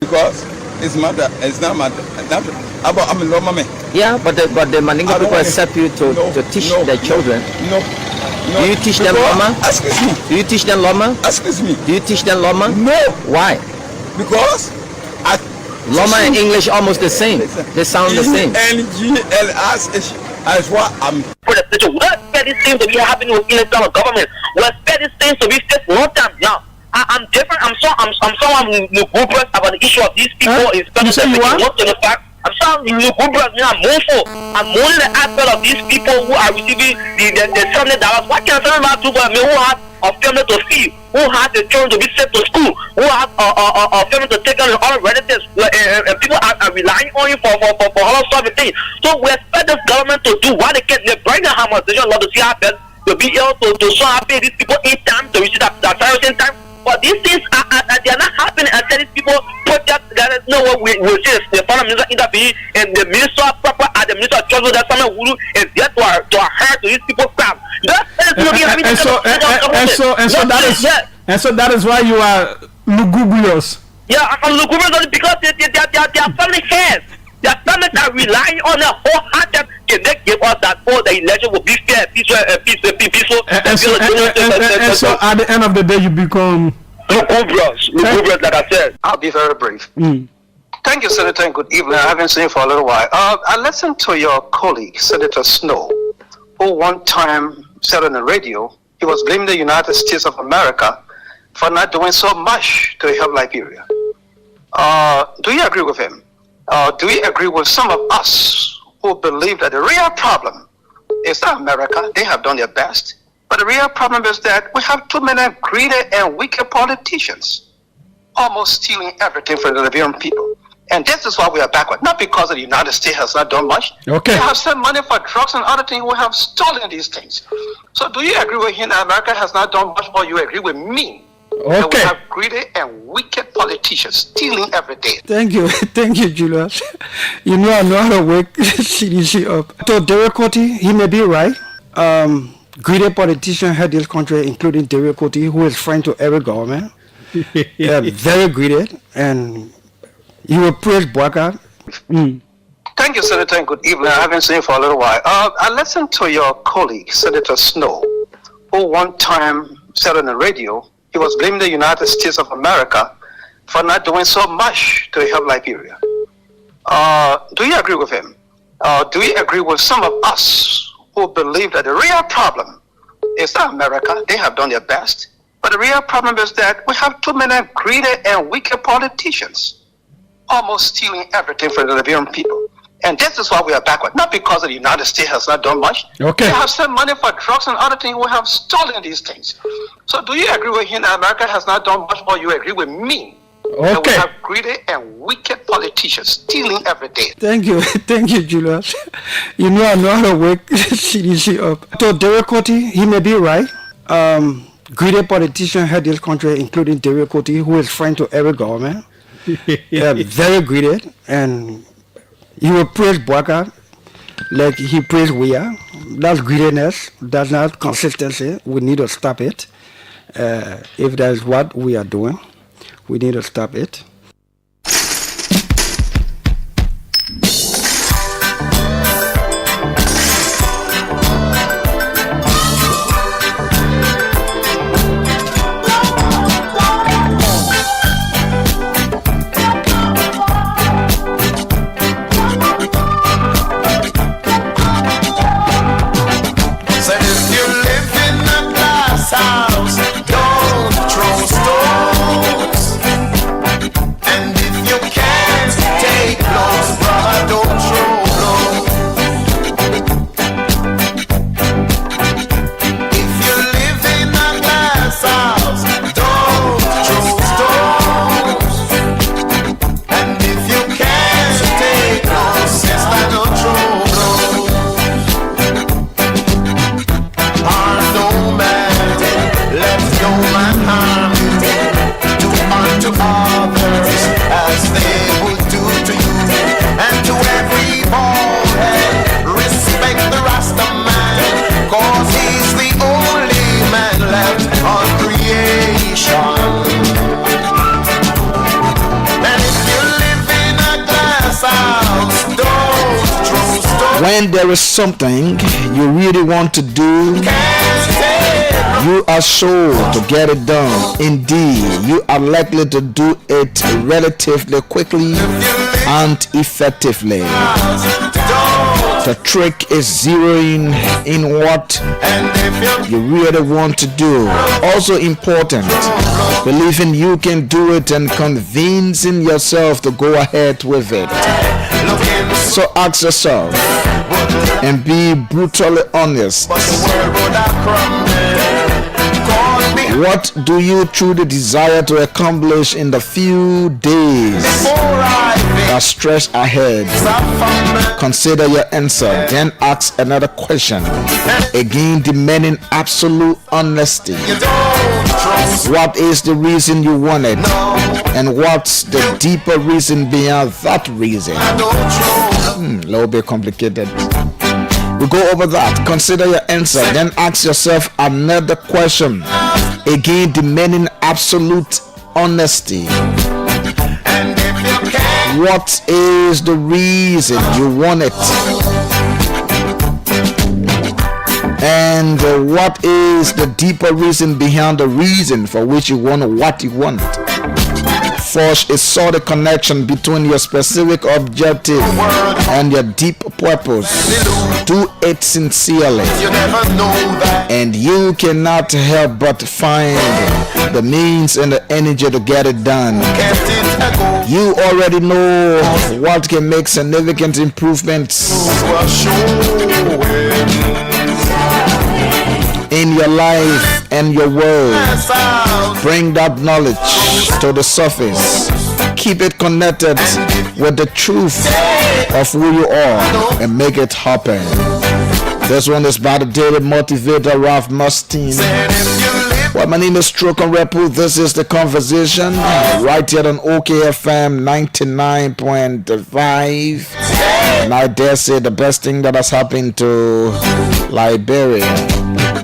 Because it's not matter. I'm a law man. Yeah, but the Mandingo people accept you to teach their children. No. Do you teach them Loma? Excuse me. Do you teach them Loma? Excuse me. Do you teach them Loma? No. Why? Because Loma and English almost the same. They sound the same. NGLS is what I'm. We expect these things to be happening within the government. We expect these things to be fixed long time now. I'm different. I'm someone who groups about the issue of these people. I'm someone who groups. I'm mournful. I'm mourning the aspect of these people who are receiving the $70. Why can't $70 do for me who have a family to feed, who has the children to be sent to school, who has a family to take care of all relatives, and people are relying on you for all sorts of things. So we expect this government to do what they can. They bring the harmonization law to see how best to be able to show how pay these people in time to receive that salary in time. But these things they are not happening until these people put that. No, what we will see is the foreign minister intervene and the minister proper and the minister of justice that someone who is there to hurt to these people's crowd. So that is why you are lugubrious. Yeah, I'm lugubrious because they are family heads. Their families are relying on their whole heart that they give us that the election will be fair, peaceful. And so at the end of the day, you become lugubrious, like I said. I'll be very brief. Thank you, Senator, and good evening. I haven't seen you for a little while. I listened to your colleague, Senator Snow, who one time said on the radio he was blaming the United States of America for not doing so much to help Liberia. Do you agree with him? Do you agree with some of us who believe that the real problem is not America? They have done their best. But the real problem is that we have too many greedy and wicked politicians almost stealing everything from the Liberian people. And this is why we are backward. Not because the United States has not done much. Okay. They have sent money for drugs and other things. We have stolen these things. So do you agree with him that America has not done much, or you agree with me? Okay. That we have greedy and wicked politicians stealing every day. Thank you, Julius. You know I know how to wake CDC up. So Derek Coty, he may be right. Greedy politicians had this country, including Derek Coty, who is friend to every government. Very greedy, and he will praise Boycott. Thank you, Senator, and good evening. I haven't seen you for a little while. I listened to your colleague, Senator Snow, who one time said on the radio he was blaming the United States of America for not doing so much to help Liberia. Do you agree with him? Do you agree with some of us who believe that the real problem is not America? They have done their best. But the real problem is that we have too many greedy and wicked politicians almost stealing everything from the Liberian people. And this is why we are backward. Not because the United States has not done much. Okay. They have sent money for drugs and other things. We have stolen these things. So do you agree with him that America has not done much, or you agree with me? That we have greedy and wicked politicians stealing every day. Thank you, Julius. You know I know how to wake CDC up. So Derek Coty, he may be right. Greedy politicians had this country, including Derek Coty, who is friend to every government. Very greedy, and he will praise Boycott like he praised we are. That's greediness. That's not consistency. We need to stop it. If that is what we are doing, we need to stop it. And if you When there is something you really want to do, you are sure to get it done. Indeed, you are likely to do it relatively quickly and effectively. The trick is zeroing in what you really want to do. Also important, believing you can do it and convincing yourself to go ahead with it. So ask yourself and be brutally honest. What do you truly desire to accomplish in the few days that stretch ahead? Consider your answer, then ask another question, again demanding absolute honesty. What is the reason you want it? And what's the deeper reason beyond that reason? A little bit complicated. We go over that. Consider your answer, then ask yourself another question, again demanding absolute honesty. What is the reason you want it? And what is the deeper reason behind the reason for which you want what you want? Forge a solid connection between your specific objective and your deep purpose. Do it sincerely, and you cannot help but find the means and the energy to get it done. You already know what can make significant improvements in your life and your world. Bring that knowledge to the surface. Keep it connected with the truth of who you are and make it happen. This one is by the daily motivator Ralph Mustin. Well, my name is Trokon Wrepue. This is the conversation right here on OKFM 99.5. And I dare say the best thing that has happened to Liberia.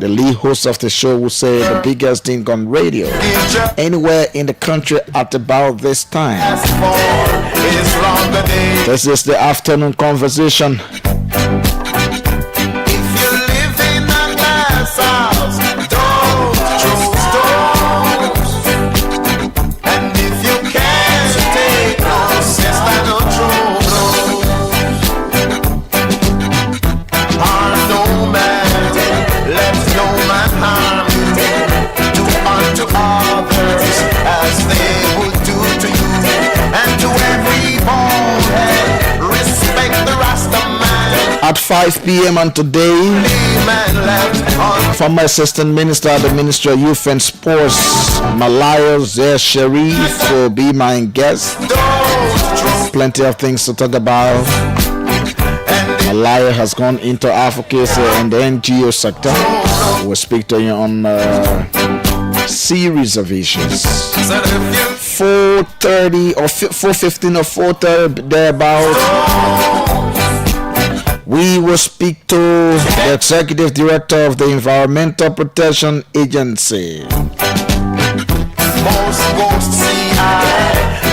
The lead host of the show will say the biggest thing on radio anywhere in the country at about this time. This is the afternoon conversation. At 5 p.m. on today, former Assistant Minister at the Ministry of Youth and Sports, Malaya Zaire Sharif, will be my guest. Plenty of things to talk about. Malaya has gone into advocacy in the NGO sector. We'll speak to you on a series of issues. 4:30 or 4:15 or 4:30 thereabout. We will speak to the Executive Director of the Environmental Protection Agency. Most folks see I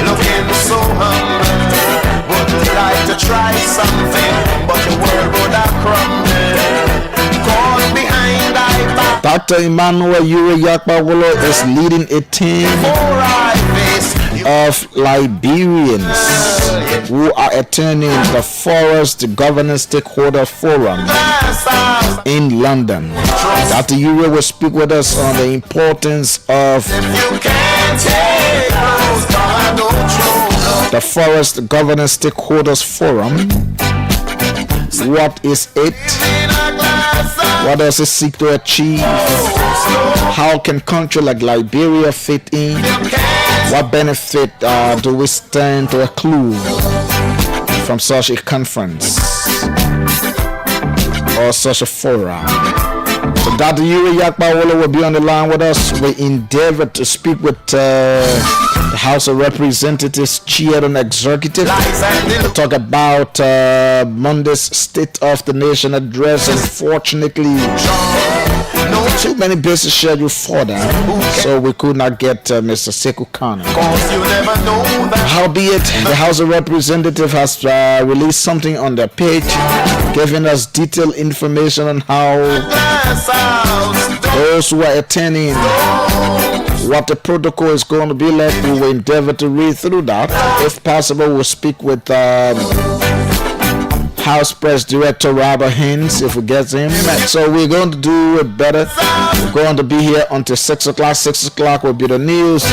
looking so humble, would like to try something, but the world would have crumbled. Caught behind I back. Dr. Emmanuel Ure Yakpawolo is leading a team of Liberians who are attending the Forest Governance Stakeholder Forum in London. Dr. Ure will speak with us on the importance of the Forest Governance Stakeholders Forum. What is it? What does it seek to achieve? How can country like Liberia fit in? What benefit do we stand to accrue from such a conference or such a forum? So Dr. Yuri Yakpawolo will be on the line with us. We endeavor to speak with the House of Representatives Chair and Executive to talk about Monday's State of the Nation address. Unfortunately, too many bases scheduled for that, so we could not get Mr. Sekou Kano. Howbeit, the House of Representatives has released something on their page, giving us detailed information on how those who are attending, what the protocol is going to be like. We will endeavor to read through that. If possible, we'll speak with House Press Director Robert Haynes if we get him. So we're going to do it better. We're going to be here until 6 o'clock. 6 o'clock will be the news.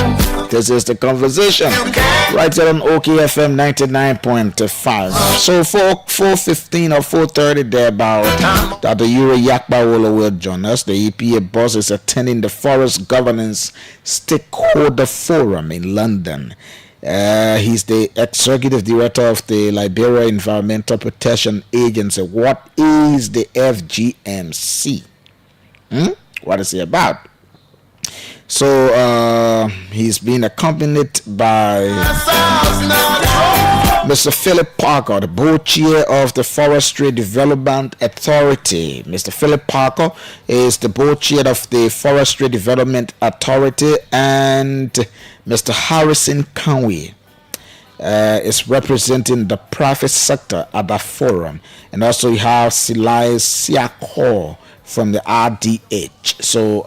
This is the conversation right here on OKFM 99.5. So 4:15 or 4:30 there about Dr. Yuri Yakbawola will join us. The EPA boss is attending the Forest Governance Stakeholder Forum in London. He's the executive director of the Liberia Environmental Protection Agency. What is the FGMC? What is it about? So he's been accompanied by Mr. Philip Parker, the board chair of the Forestry Development Authority. Mr. Philip Parker is the board chair of the Forestry Development Authority, and Mr. Harrison Conway is representing the private sector at that forum. And also you have Silai Siakor from the RDH. So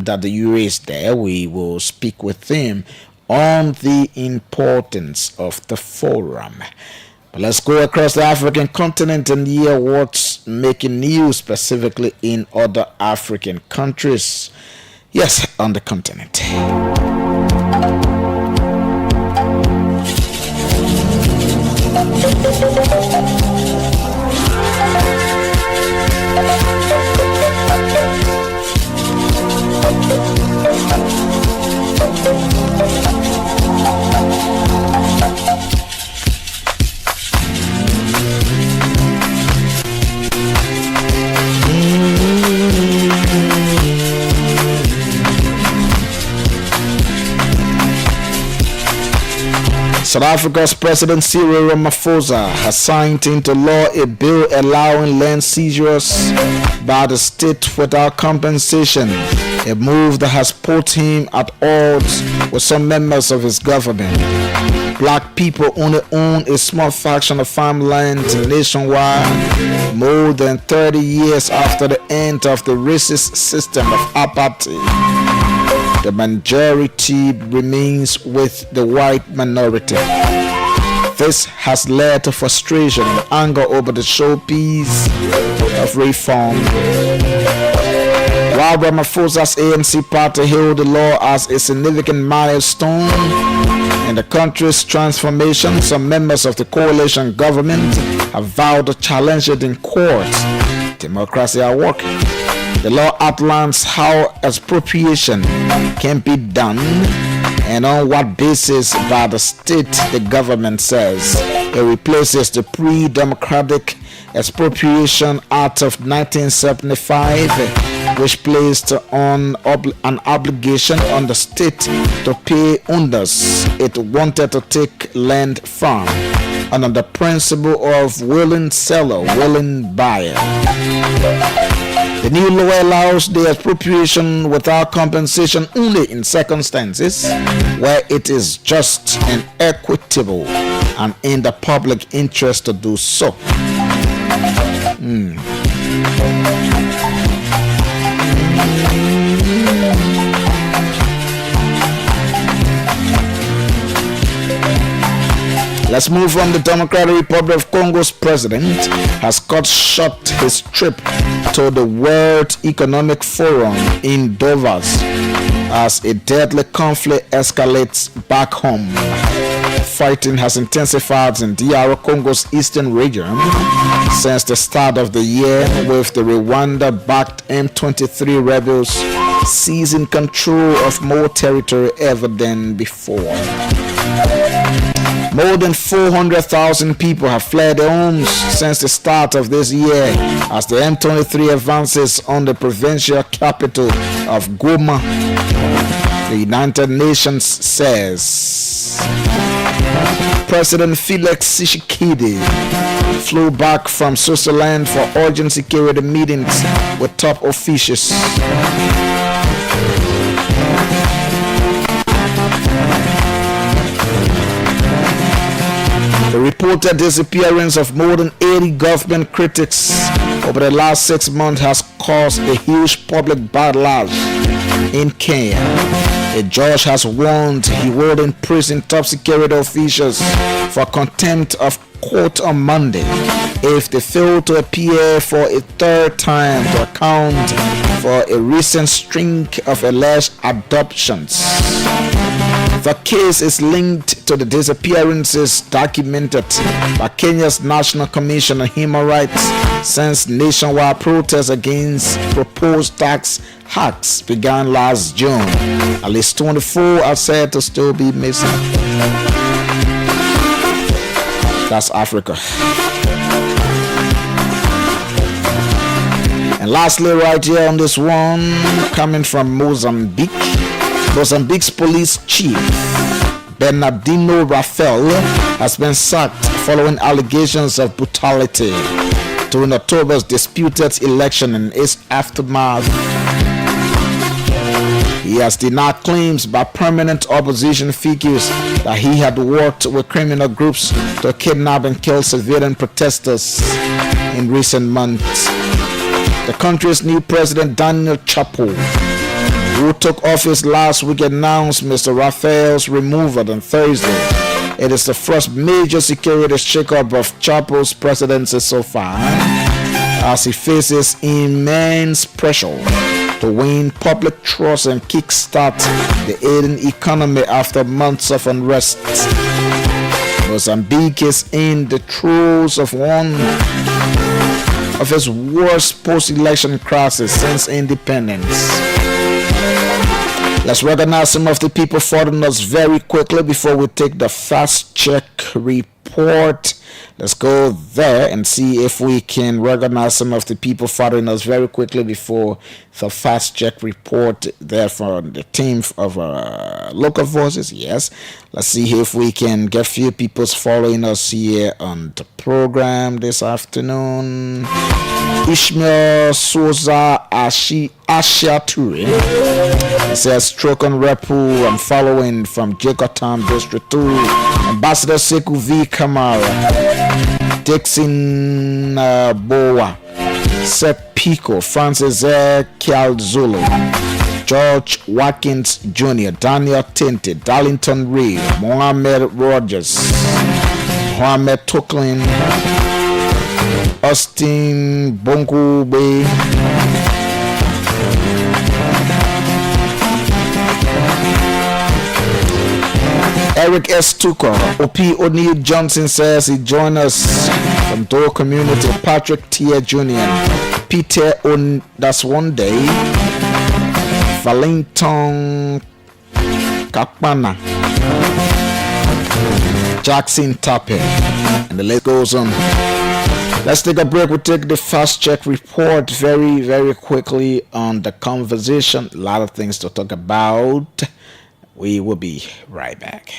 that the UA is there, we will speak with him on the importance of the forum. But let's go across the African continent and hear what's making news specifically in other African countries. Yes, on the continent. South Africa's President Cyril Ramaphosa has signed into law a bill allowing land seizures by the state without compensation, a move that has put him at odds with some members of his government. Black people only own a small fraction of farmland nationwide, more than 30 years after the end of the racist system of apartheid. The majority remains with the white minority. This has led to frustration and anger over the showpiece of reform. While Ramaphosa's ANC party hailed the law as a significant milestone in the country's transformation, some members of the coalition government have vowed to challenge it in court. Democracy at work. The law outlines how expropriation can be done and on what basis by the state, the government says. It replaces the pre-democratic Expropriation Act of 1975, which placed on an obligation on the state to pay owners it wanted to take land from, under the principle of willing seller, willing buyer. The new law allows the expropriation without compensation only in circumstances where it is just and equitable and in the public interest to do so. Let's move on. The Democratic Republic of Congo's president has cut short his trip to the World Economic Forum in Davos as a deadly conflict escalates back home. Fighting has intensified in DR Congo's eastern region since the start of the year, with the Rwanda-backed M23 rebels seizing control of more territory ever than before. More than 400,000 people have fled their homes since the start of this year as the M23 advances on the provincial capital of Goma, the United Nations says. President Felix Tshisekedi flew back from Switzerland for urgent security meetings with top officials. The reported disappearance of more than 80 government critics over the last 6 months has caused a huge public backlash in Kenya. A judge has warned he will imprison top security officials for contempt of court on Monday if they fail to appear for a third time to account for a recent string of alleged abductions. The case is linked to the disappearances documented by Kenya's National Commission on Human Rights since nationwide protests against proposed tax hikes began last June. At least 24 are said to still be missing. That's Africa. And lastly, right here on this one, coming from Mozambique, Mozambique's police chief Bernardino Rafael has been sacked following allegations of brutality during October's disputed election and its aftermath. He has denied claims by prominent opposition figures that he had worked with criminal groups to kidnap and kill civilian protesters in recent months. The country's new president, Daniel Chapo, who took office last week, announced Mr. Rafael's removal on Thursday. It is the first major security shakeup of Chapo's presidency so far, as he faces immense pressure to win public trust and kickstart the aiding economy after months of unrest. Mozambique is in the throes of one of its worst post-election crisis since independence. Let's recognize some of the people following us very quickly before we take the fast check report. Let's go there and see if we can recognize some of the people following us very quickly before the fast check report there from the team of local voices. Yes, let's see if we can get few people following us here on the program this afternoon. Ishmael Souza Ashiature. It says Trokon Wrepue. I'm following from Jacotown District 2. Ambassador Sekou V. Kamara. Dixon Boa. Seth Pico. Francis Kialzulu. George Watkins Jr. Daniel Tinted. Darlington Reed. Mohamed Rogers. Mohamed Tuklin. Austin Bonkube. Eric S. Tucker. O.P. O'Neill Johnson says he joined us from Dole Community. Patrick T. Jr. Peter On. That's one day. Valentin Kapana. Jackson Tappe. And the list goes on. Let's take a break. We'll take the fast check report very, very quickly on the conversation. A lot of things to talk about. We will be right back.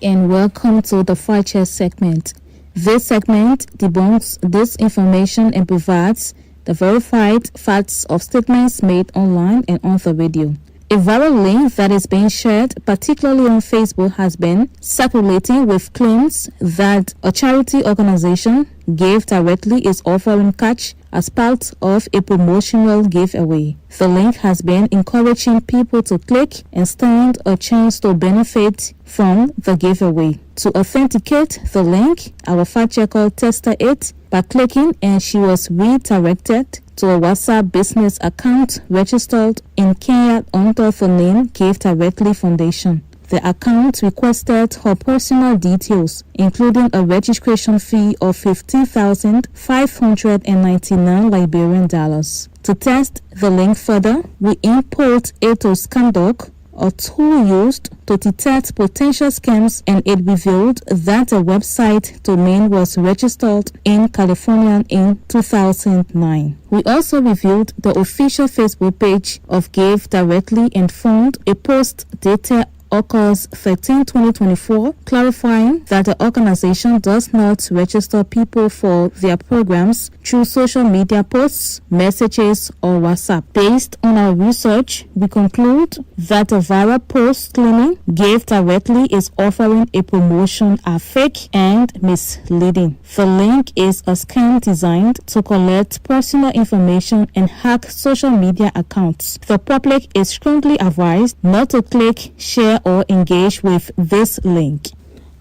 And welcome to the fast check segment. This segment debunks disinformation and provides the verified facts of statements made online and on the radio. A viral link that is being shared, particularly on Facebook, has been circulating with claims that a charity organization, Give Directly, is offering cash as part of a promotional giveaway. The link has been encouraging people to click and stand a chance to benefit from the giveaway. To authenticate the link, our fact checker tested it by clicking, and she was redirected to a WhatsApp business account registered in Kenya under the name Give Directly Foundation. The account requested her personal details, including a registration fee of 15,599 Liberian dollars. To test the link further, we input it to Scamdoc, a tool used to detect potential scams, and it revealed that the website domain was registered in California in 2009. We also reviewed the official Facebook page of Give Directly and found a post dated August 13, 2024, clarifying that the organization does not register people for their programs through social media posts, messages, or WhatsApp. Based on our research, we conclude that the viral post claiming Give Directly is offering a promotion are fake and misleading. The link is a scam designed to collect personal information and hack social media accounts. The public is strongly advised not to click, share, or engage with this link.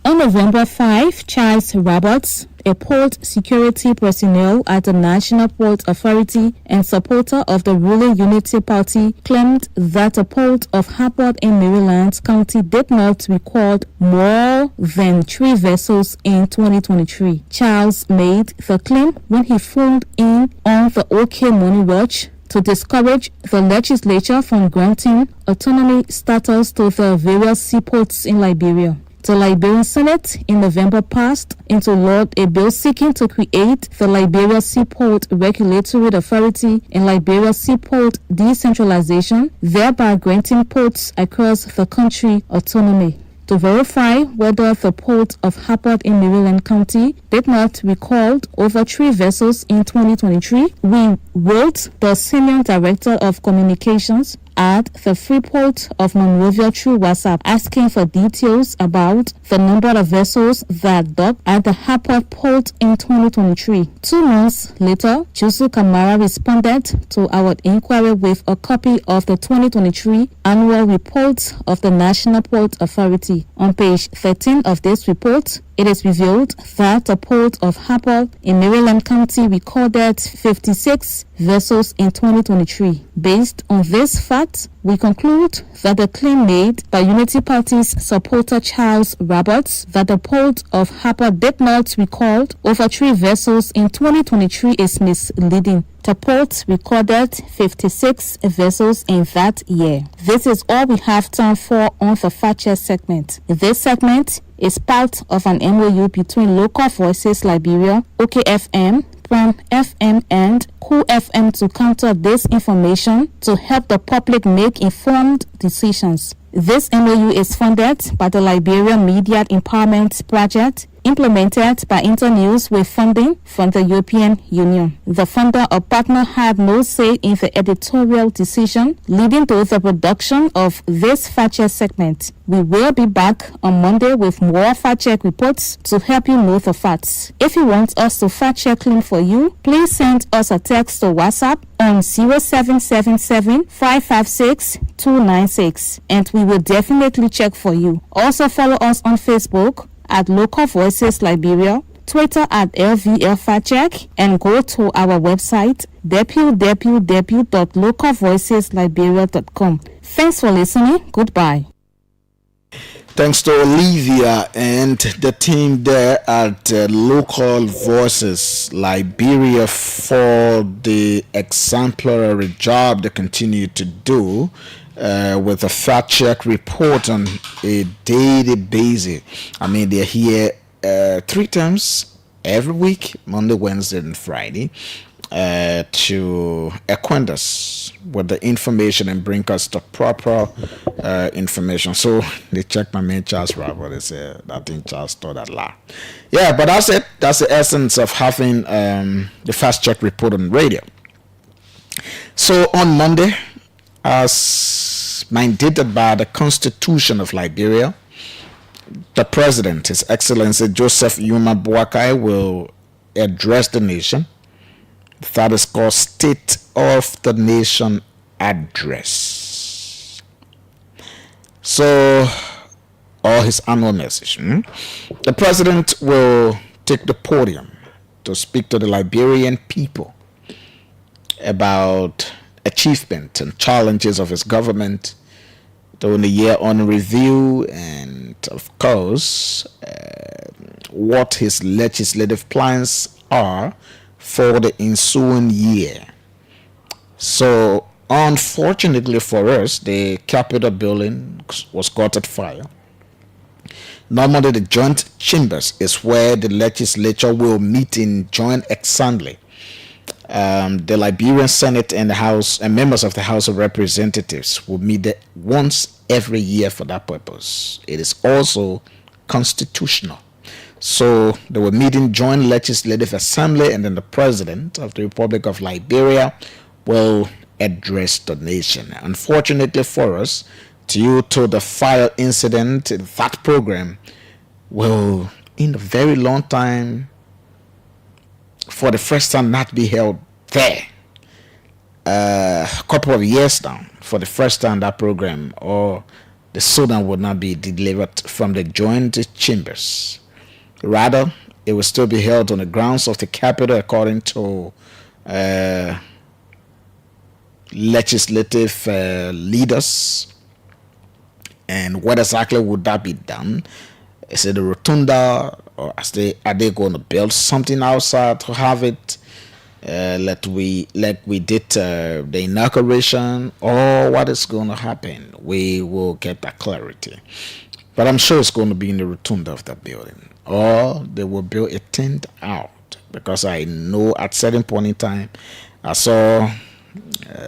On November 5, Charles Roberts, a port security personnel at the National Port Authority and supporter of the ruling Unity Party, claimed that the port of Harport in Maryland County did not record more than 3 vessels in 2023. Charles made the claim when he phoned in on the OK Money Watch to discourage the legislature from granting autonomy status to the various seaports in Liberia. The Liberian Senate in November passed into law a bill seeking to create the Liberia Seaport Regulatory Authority and Liberia Seaport Decentralization, thereby granting ports across the country autonomy. To verify whether the port of Harport in Maryland County did not record over 3 vessels in 2023, we wrote the Senior Director of Communications at the Freeport of Monrovia through WhatsApp, asking for details about the number of vessels that docked at the Harport port in 2023. 2 months later, Jusu Kamara responded to our inquiry with a copy of the 2023 annual report of the National Port Authority. On page 13 of this report, it is revealed that the port of Harport in Maryland County recorded 56 vessels in 2023. Based on this fact, we conclude that the claim made by Unity Party's supporter Charles Roberts that the port of Harport did not record over 3 vessels in 2023 is misleading. The port recorded 56 vessels in that year. This is all we have time for on the Fact Check segment. This segment is part of an MOU between Local Voices Liberia, OKFM, Pram FM, and Cool FM to counter disinformation to help the public make informed decisions. This MOU is funded by the Liberian Media Empowerment Project, implemented by Internews with funding from the European Union. The funder or partner had no say in the editorial decision, leading to the production of this Fact Check segment. We will be back on Monday with more Fact Check reports to help you know the facts. If you want us to fact check claim for you, please send us a text to WhatsApp on 0777 556 296 and we will definitely check for you. Also follow us on Facebook at Local Voices Liberia, Twitter at LVL Fact Check, and go to our website www.localvoicesliberia.com. Thanks for listening. Goodbye. Thanks to Olivia and the team there at Local Voices Liberia for the exemplary job they continue to do with a fact check report on a daily basis. I mean, they're here 3 times every week, Monday, Wednesday, and Friday, to acquaint us with the information and bring us the proper information. So they checked my man Charles Robert. They said, I think Charles thought that lie. Yeah, but that's it. That's the essence of having the fast check report on radio. So on Monday, as mandated by the Constitution of Liberia, the President, His Excellency Joseph Yuma Boakai, will address the nation. That is called State of the Nation Address. So, or his annual message. The President will take the podium to speak to the Liberian people about achievement and challenges of his government during the year on review, and of course what his legislative plans are for the ensuing year. So unfortunately for us, the Capitol building was caught at fire. Normally the joint chambers is where the legislature will meet in joint assembly. The Liberian Senate and the House and members of the House of Representatives will meet once every year for that purpose. It is also constitutional. So they were meeting joint legislative assembly, and then the president of the Republic of Liberia will address the nation. Unfortunately for us, due to the fire incident, that program will, in a very long time, for the first time, not be held there. A couple of years now, for the first time, that program or the Sudan would not be delivered from the joint chambers. Rather, it will still be held on the grounds of the capital according to legislative leaders. And what exactly would that be done? Is it a rotunda, or are they going to build something outside to have it like we did the inauguration, or what is going to happen? We will get that clarity. But I'm sure it's going to be in the rotunda of that building, or they will build a tent out, because I know at certain point in time I saw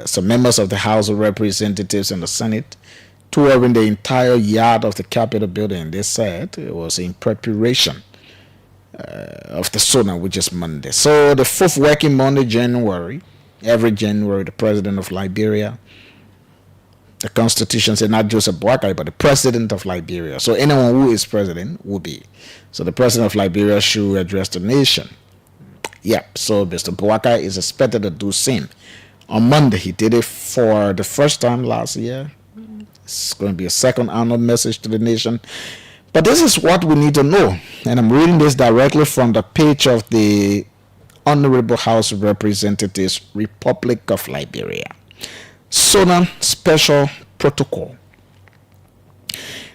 some members of the House of Representatives and the Senate touring the entire yard of the Capitol building. They said it was in preparation of the Sudan, which is Monday. So the 4th working Monday, January, every January, the president of Liberia, the Constitution said not Joseph Boakai, but the president of Liberia. So anyone who is president will be. So the president of Liberia should address the nation. Yep. So Mr. Boakai is expected to do same. On Monday, he did it for the first time last year. It's going to be a second annual message to the nation. But this is what we need to know. And I'm reading this directly from the page of the Honorable House of Representatives, Republic of Liberia. Sudan Special Protocol.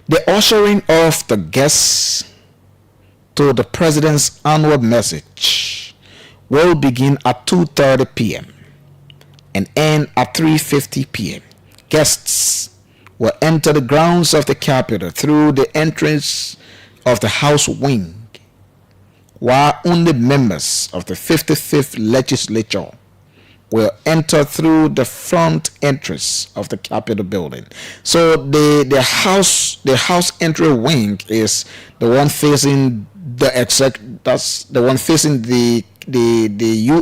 The ushering of the guests to the President's annual message will begin at 2:30 p.m. and end at 3:50 p.m. Guests will enter the grounds of the Capitol through the entrance of the House wing, while only members of the 55th Legislature will enter through the front entrance of the Capitol building. So the house entry wing is the one facing that's the one facing the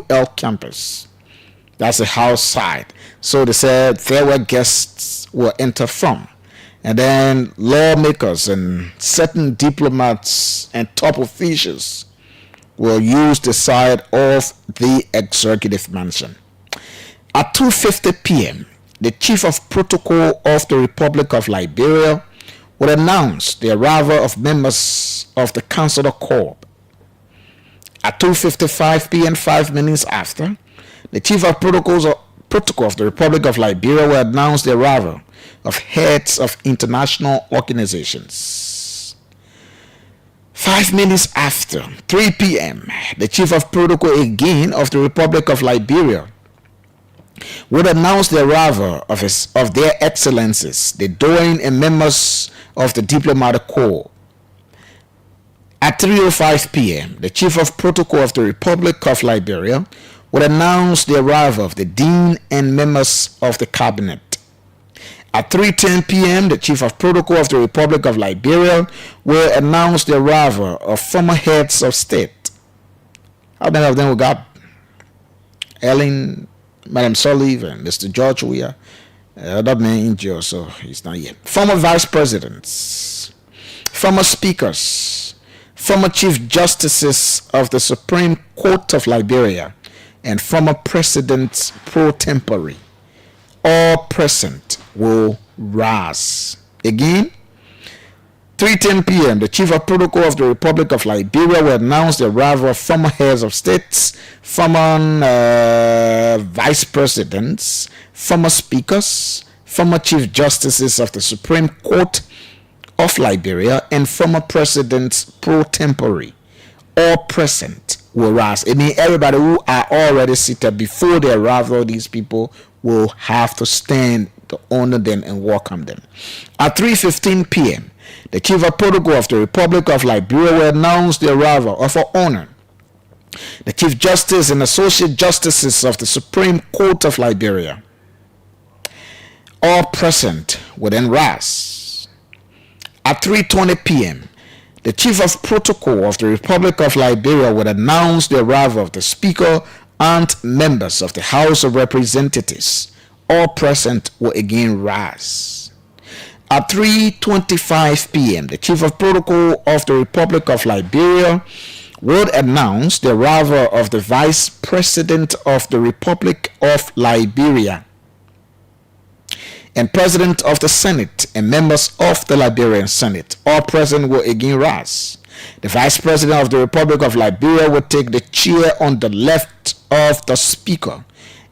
UL campus. That's the house side. So they said there were guests will enter from. And then lawmakers and certain diplomats and top officials will use the side of the executive mansion. At 2:50 p.m., the Chief of Protocol of the Republic of Liberia will announce the arrival of members of the Council of Corps. At 2:55 p.m., 5 minutes after, the Chief of Protocol of the Republic of Liberia will announce the arrival of heads of international organizations. 5 minutes after, 3 p.m., the Chief of Protocol again of the Republic of Liberia would announce the arrival of their excellencies, the Doyen and members of the diplomatic corps. At 3:05 p.m., the Chief of Protocol of the Republic of Liberia would announce the arrival of the Dean and members of the Cabinet. At 3:10 p.m., the Chief of Protocol of the Republic of Liberia will announce the arrival of former heads of state. How many of them we got? Ellen, Madam Sullivan, Mr. George Weah, that man in jail, so he's not yet. Former vice presidents, former speakers, former chief justices of the Supreme Court of Liberia, and former presidents pro tempore, all present, will rise. Again, 3:10 p.m., the Chief of Protocol of the Republic of Liberia will announce the arrival of former heads of states, former vice presidents, former speakers, former chief justices of the Supreme Court of Liberia, and former presidents pro tempore. All present will rise. I mean, everybody who are already seated before the arrival of these people will have to stand to honor them and welcome them. At 3:15 p.m., the Chief of Protocol of the Republic of Liberia will announce the arrival of our honor The Chief Justice and Associate Justices of the Supreme Court of Liberia, all present, will then rise. At 3:20 p.m., the Chief of Protocol of the Republic of Liberia will announce the arrival of the Speaker and members of the House of Representatives. All present will again rise. At 3:25 p.m., the Chief of Protocol of the Republic of Liberia will announce the arrival of the Vice President of the Republic of Liberia and President of the Senate and members of the Liberian Senate. All present will again rise. The Vice President of the Republic of Liberia will take the chair on the left of the Speaker,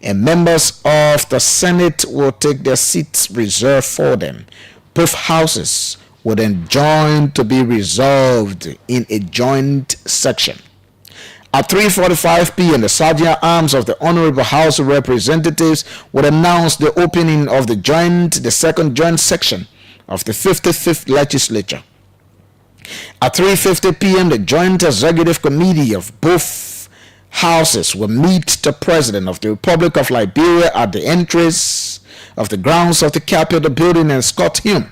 and members of the Senate will take their seats reserved for them. Both houses will then join to be resolved in a joint section. At 3:45 p.m., the Sergeant-at-Arms of the Honorable House of Representatives will announce the opening of the second joint section of the 55th Legislature. At 3:50 p.m., the Joint Executive Committee of both houses will meet the President of the Republic of Liberia at the entrance of the grounds of the Capitol building and escort him,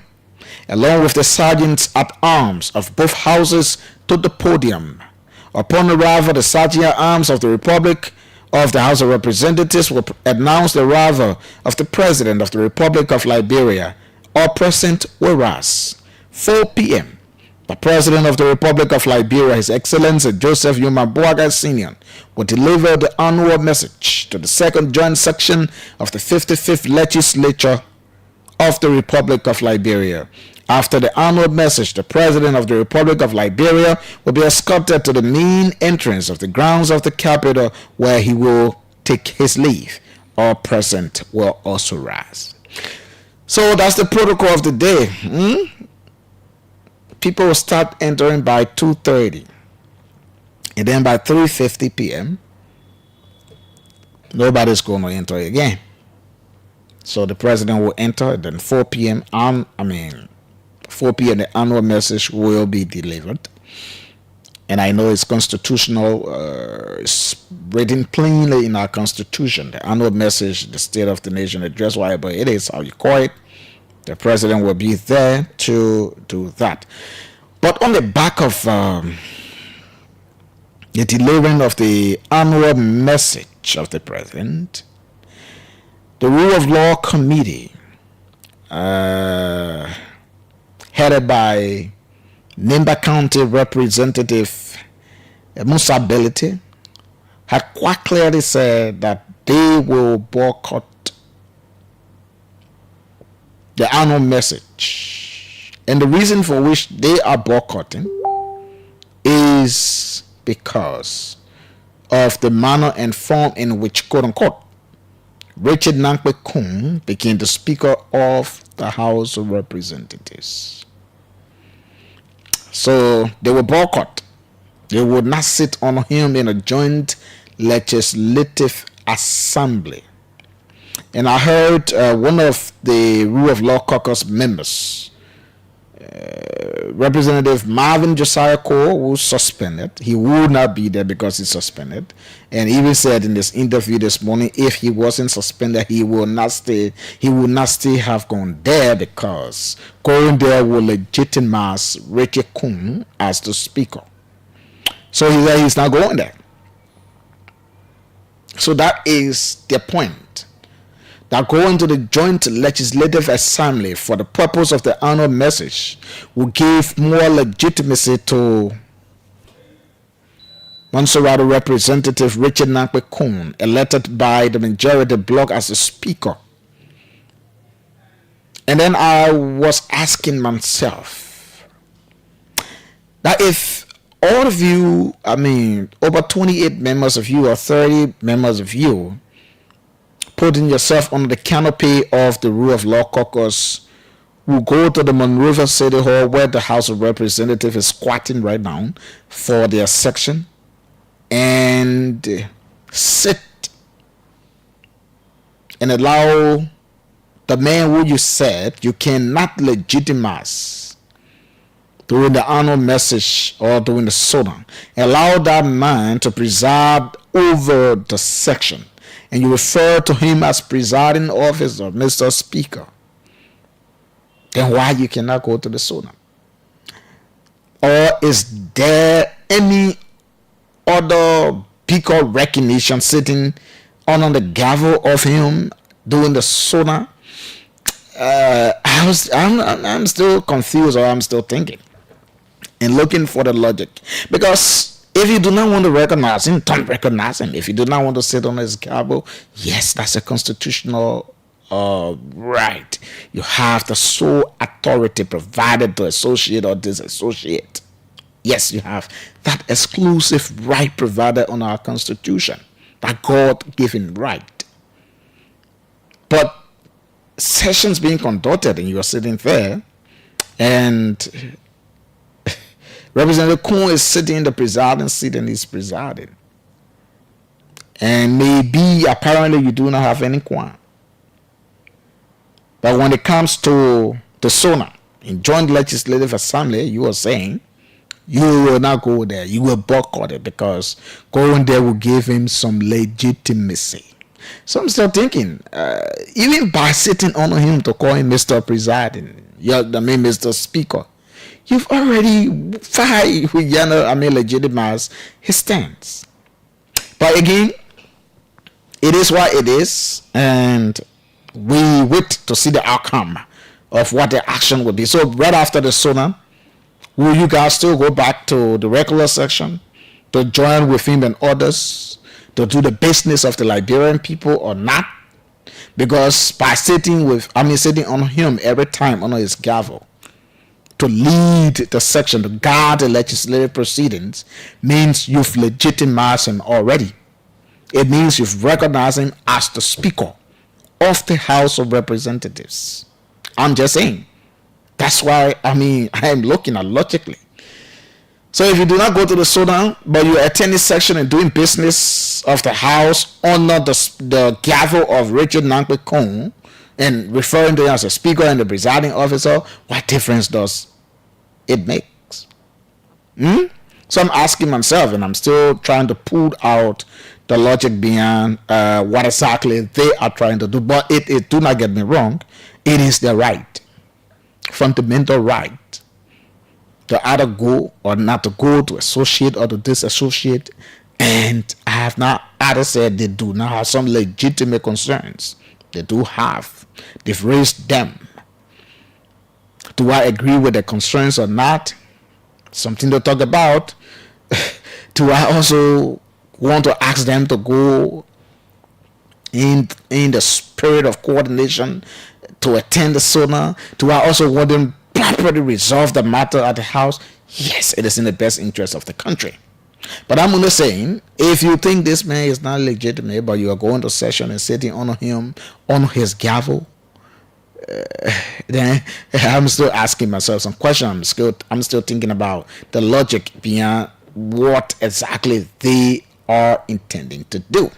along with the Sergeants-at-Arms of both houses, to the podium. Upon arrival, the Sergeant-at-Arms of the Republic of the House of Representatives will announce the arrival of the President of the Republic of Liberia. All present will rise. 4 p.m. The President of the Republic of Liberia, His Excellency Joseph Yuma Boaga Sr., will deliver the annual message to the second joint section of the 55th Legislature of the Republic of Liberia. After the annual message, the President of the Republic of Liberia will be escorted to the main entrance of the grounds of the Capitol, where he will take his leave. All present will also rise. So that's the protocol of the day. People will start entering by 2:30. And then by 3:50 p.m., nobody's going to enter again. So the President will enter, and then 4 p.m., 4 p.m. the annual message will be delivered. And I know it's constitutional, it's written plainly in our Constitution. The annual message, the State of the Nation address, whatever it is, how you call it, the President will be there to do that. But on the back of the delivering of the annual message of the President, the Rule of Law Committee, headed by Nimba County Representative Musa Belite, had quite clearly said that they will boycott the annual message. And the reason for which they are boycotting is because of the manner and form in which, quote unquote, Richard Nankwe Kun became the Speaker of the House of Representatives. So they will boycott. They would not sit on him in a joint legislative assembly. And I heard one of the Rule of Law Caucus members, Representative Marvin Josiah Cole, who was suspended. He would not be there because he's suspended. And even said in this interview this morning, if he wasn't suspended, he will not stay. He would not still have gone there because going there will legitimize Richard Kun as the Speaker. So he said he's not going there. So that is the point. That going to the Joint Legislative Assembly for the purpose of the annual message will give more legitimacy to Montserrat Representative Richard Nankwe Kun, elected by the majority bloc as the Speaker. And then I was asking myself that if all of you, over 28 members of you or 30 members of you, putting yourself under the canopy of the Rule of Law Caucus, will go to the Monrovia City Hall where the House of Representatives is squatting right now for their section and sit and allow the man who you said you cannot legitimize during the annual message or during the soda, allow that man to preside over the section, and you refer to him as presiding officer, Mr. Speaker, then why you cannot go to the soda? Or is there any other speaker recognition sitting on the gavel of him doing the soda? I'm still confused, or I'm still thinking and looking for the logic. Because if you do not want to recognize him, don't recognize him. If you do not want to sit on his gavel, yes, that's a constitutional right. You have the sole authority provided to associate or disassociate. Yes, you have that exclusive right provided on our Constitution, that God-given right. But sessions being conducted and you're sitting there, and Representative Kuhn is sitting in the presiding seat and he's presiding, and maybe apparently you do not have any quorum. But when it comes to the SONA in Joint Legislative Assembly, you are saying you will not go there. You will boycott it because going there will give him some legitimacy. So I'm still thinking, even by sitting on him to call him Mr. Presiding, Mr. Speaker, you've already legitimized his stance. But again, it is what it is, and we wait to see the outcome of what the action will be. So right after the SONA, will you guys still go back to the regular section to join with him and others to do the business of the Liberian people or not? Because by sitting on him every time on his gavel to lead the section, to guard the legislative proceedings, means you've legitimized him already. It means you've recognized him as the Speaker of the House of Representatives. I'm just saying. That's why I am looking at logically. So if you do not go to the SONA, but you attend this section and doing business of the House under the gavel of Richard Nankwe Kong and referring to him as a Speaker and the presiding officer, what difference does it make? So I'm asking myself, and I'm still trying to pull out the logic behind what exactly they are trying to do. But it do not get me wrong, it is their right, fundamental right, to either go or not to go, to associate or to disassociate. And I have not either said they do not have some legitimate concerns. They do have. They've raised them. Do I agree with the concerns or not? Something to talk about. Do I also want to ask them to go in the spirit of coordination to attend the SONA? Do I also want them properly resolve the matter at the House? Yes, it is in the best interest of the country. But I'm only saying, if you think this man is not legitimate, but you are going to session and sitting on him, on his gavel, then I'm still asking myself some questions. I'm still thinking about the logic behind what exactly they are intending to do.